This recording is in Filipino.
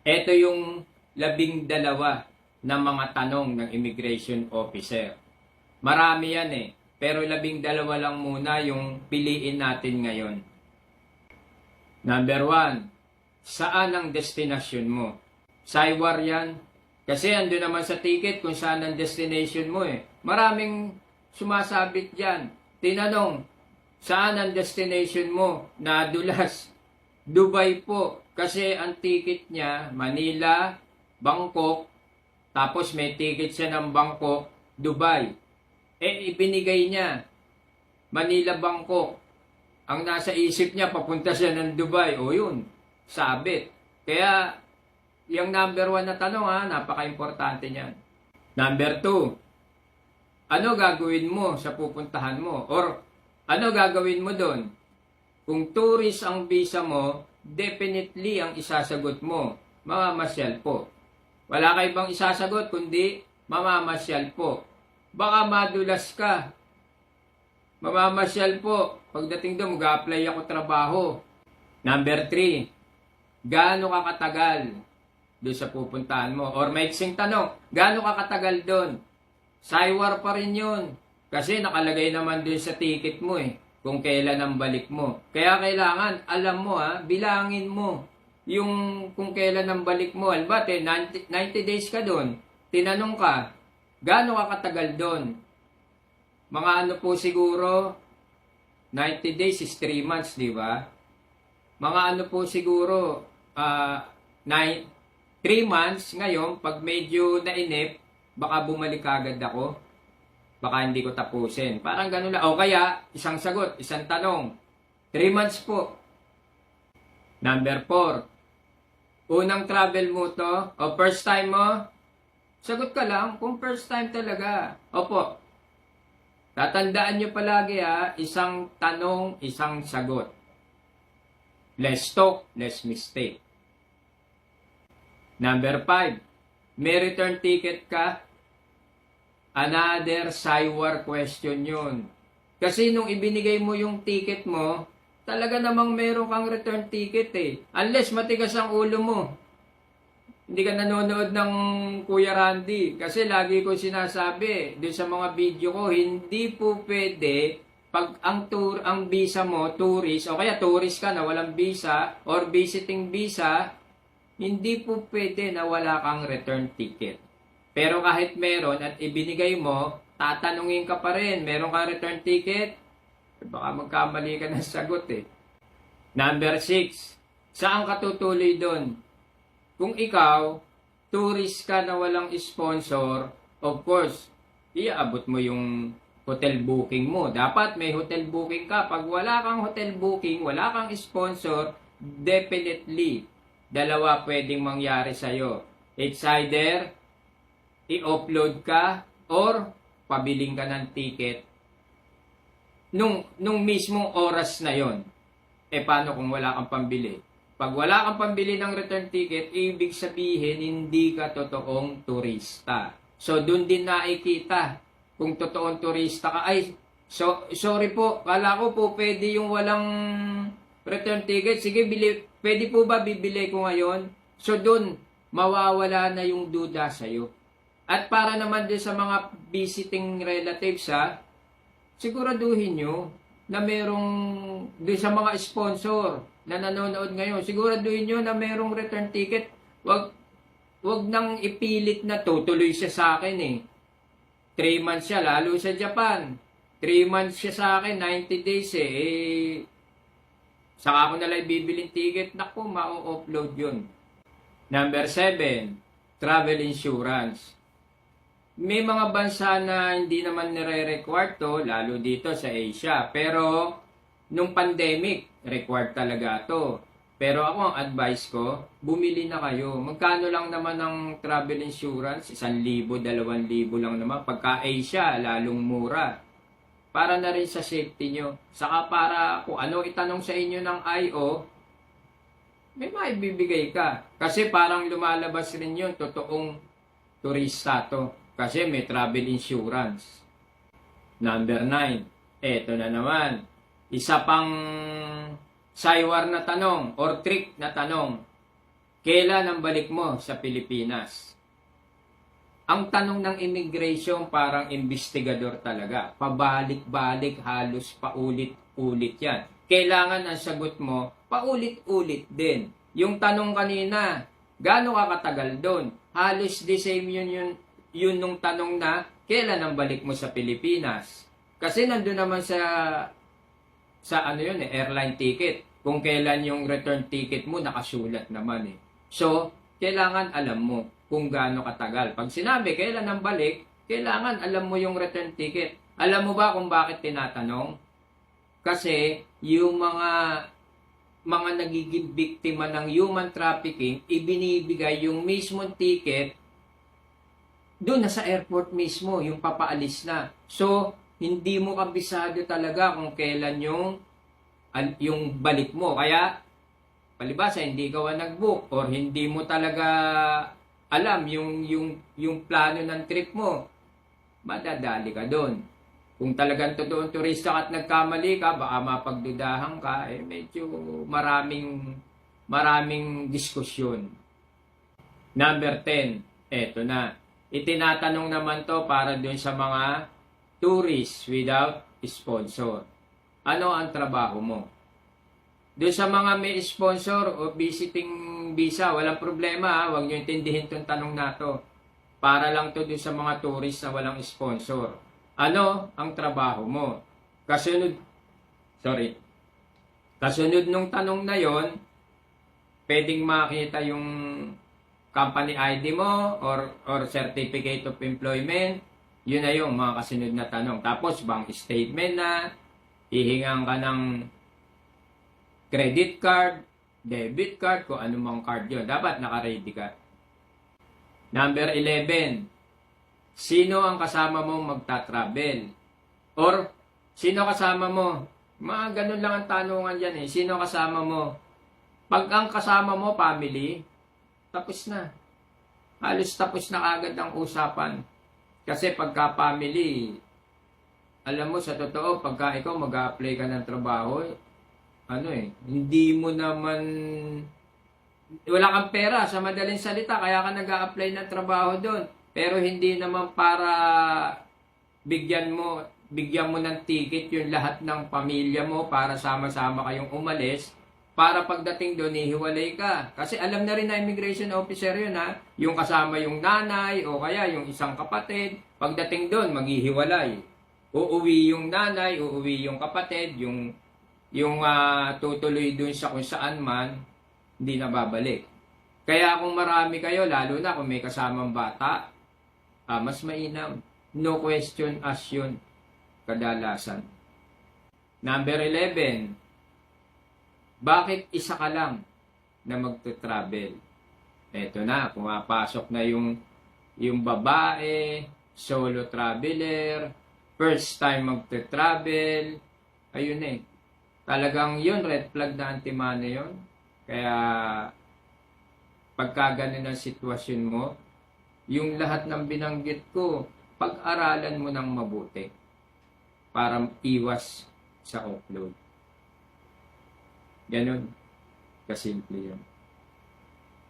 Ito yung 12 na mga tanong ng immigration officer. Marami yan eh. Pero 12 lang muna yung piliin natin ngayon. Number 1, saan ang destination mo? Saywar yan. Kasi ando naman sa ticket kung saan ang destination mo eh. Maraming sumasabit dyan. Tinanong, saan ang destination mo? Nadulas. Dubai po. Kasi ang ticket niya, Manila, Bangkok, tapos may ticket siya ng Bangkok, Dubai. Ibinigay niya, Manila, Bangkok. Ang nasa isip niya, papunta siya ng Dubai. O yun, sabit. Kaya, yung number 1 na tanong napaka-importante niyan. Number 2, ano gagawin mo sa pupuntahan mo? Or, ano gagawin mo doon? Kung tourist ang visa mo, definitely ang isasagot mo, mamamasyal po. Wala ka ibang isasagot kundi mamamasyal po. Baka madulas ka. Mamamasyal po. Pagdating doon, mag-a-apply ako trabaho. Number 3, gaano ka katagal doon sa pupuntahan mo? Or maiksing tanong, gaano ka katagal doon? Saywar pa rin yun. Kasi nakalagay naman doon sa ticket mo eh, kung kailan ang balik mo. Kaya kailangan, alam mo bilangin mo yung kung kailan ang balik mo. Halimbawa, 90 days ka doon, tinanong ka, gaano ka katagal doon? Mga ano po siguro, 90 days is 3 months, di ba? Mga ano po siguro, 3 months, ngayon, pag medyo nainip, baka bumalik agad ako. Baka hindi ko tapusin. Parang ganun lang. O kaya, isang sagot, isang tanong. 3 months po. Number 4, unang travel mo to, o first time mo, sagot ka lang kung first time talaga. Opo. Tatandaan nyo palagi isang tanong, isang sagot. Less talk, less mistake. Number 5, may return ticket ka? Another saywar question yun. Kasi nung ibinigay mo yung ticket mo, talaga namang meron kang return ticket eh. Unless matigas ang ulo mo. Hindi ka nanonood ng Kuya Randy. Kasi lagi ko sinasabi, doon sa mga video ko, hindi po pwede pag ang visa mo, tourist, o kaya tourist ka na walang visa, or visiting visa, hindi po pwede na wala kang return ticket. Pero kahit meron at ibinigay mo, tatanungin ka pa rin, meron kang return ticket? Baka magkamali ka ng sagot eh. Number 6, saan ka tutuloy doon? Kung ikaw, tourist ka na walang sponsor, of course, iaabot mo yung hotel booking mo. Dapat may hotel booking ka. Pag wala kang hotel booking, wala kang sponsor, definitely, dalawa pwedeng mangyari sa'yo. It's either i-upload ka or pabiling ka ng ticket nung mismong oras na yon. Paano kung wala kang pambili? Pag wala kang pambili ng return ticket, ibig sabihin hindi ka totoong turista. So dun din nakikita kung totoong turista ka. Sorry po, kala ko po pwede yung walang return ticket. Sige, pwede po ba bibili ko ngayon? So dun mawawala na yung duda sa'yo. At para naman din sa mga visiting relatives siguraduhin nyo na merong, din sa mga sponsor na nanonood ngayon, siguraduhin nyo na merong return ticket. Wag nang ipilit na tutuloy siya sa akin eh. 3 months siya, lalo sa Japan. 3 months siya sa akin, 90 days saka ako nalang bibiling ticket, naku, ma-upload yun. Number 7, travel insurance. May mga bansa na hindi naman nire-require to, lalo dito sa Asia. Pero, nung pandemic, required talaga to. Pero ako, ang advice ko, bumili na kayo. Magkano lang naman ang travel insurance? 1,000, 2,000 lang naman. Pagka Asia, lalong mura. Para na rin sa safety nyo. Saka para kung ano itanong sa inyo ng IO, may maibibigay ka. Kasi parang lumalabas rin yun, totoong turista to. Kasi may travel insurance. Number 9. Eto na naman. Isa pang saywar na tanong or trick na tanong. Kailan ang balik mo sa Pilipinas? Ang tanong ng immigration parang investigador talaga. Pabalik-balik, halos paulit-ulit yan. Kailangan ang sagot mo, paulit-ulit din. Yung tanong kanina, gaano ka katagal doon? Halos the same yun nung tanong na, kailan ang balik mo sa Pilipinas? Kasi nandun naman sa ano yun airline ticket. Kung kailan yung return ticket mo, nakasulat naman eh. So, kailangan alam mo kung gaano katagal. Pag sinabi, kailan ang balik, kailangan alam mo yung return ticket. Alam mo ba kung bakit tinatanong? Kasi yung mga nagiging biktima ng human trafficking, ibinibigay yung mismong ticket doon na sa airport mismo, yung papaalis na. So, hindi mo kabisado talaga kung kailan yung balik mo. Kaya, palibasa, hindi ka nag-book or hindi mo talaga alam yung plano ng trip mo, madadali ka doon. Kung talagang totoong turista ka at nagkamali ka, baka mapagdudahan ka, medyo maraming diskusyon. Number 10, eto na. Itinatanong naman to para doon sa mga tourists without sponsor. Ano ang trabaho mo? Doon sa mga may sponsor o visiting visa, walang problema, huwag nyo intindihin itong tanong na to. Para lang to doon sa mga tourist na walang sponsor. Ano ang trabaho mo? Kasunod nung tanong na yon, pwedeng makita yung company ID mo or certificate of employment. Yun na yung mga kasunod na tanong. Tapos bank statement na, hihingan ka ng credit card, debit card, kung anumang card yun. Dapat naka-ready ka. Number 11. Sino ang kasama mo magta-travel? Or, sino kasama mo? Mga ganun lang ang tanungan dyan eh. Sino kasama mo? Pag ang kasama mo, family, tapos na. Halos tapos na agad ang usapan. Kasi pagka family, alam mo sa totoo, pagka ikaw mag-a-apply ka ng trabaho, hindi mo naman, wala kang pera sa madaling salita, kaya ka nag-a-apply ng trabaho doon. Pero hindi naman para bigyan mo ng ticket yung lahat ng pamilya mo para sama-sama kayong umalis. Para pagdating doon, ihiwalay ka. Kasi alam na rin na immigration officer yun ha. Yung kasama yung nanay o kaya yung isang kapatid. Pagdating doon, maghihiwalay. Uuwi yung nanay, uuwi yung kapatid, yung tutuloy doon sa kung saan man, hindi na babalik. Kaya kung marami kayo, lalo na kung may kasamang bata, mas mainam. No question asked yun. Kadalasan. Number 11. Bakit isa ka lang na magto-travel? Eto na, pumapasok na yung babae, solo traveler, first time magto-travel. Ayun eh. Talagang yun, red flag na antimano yun. Kaya, pagka ganun ang sitwasyon mo, yung lahat ng binanggit ko, pag-aralan mo ng mabuti para iwas sa offload. Ganun. Kasimple yun.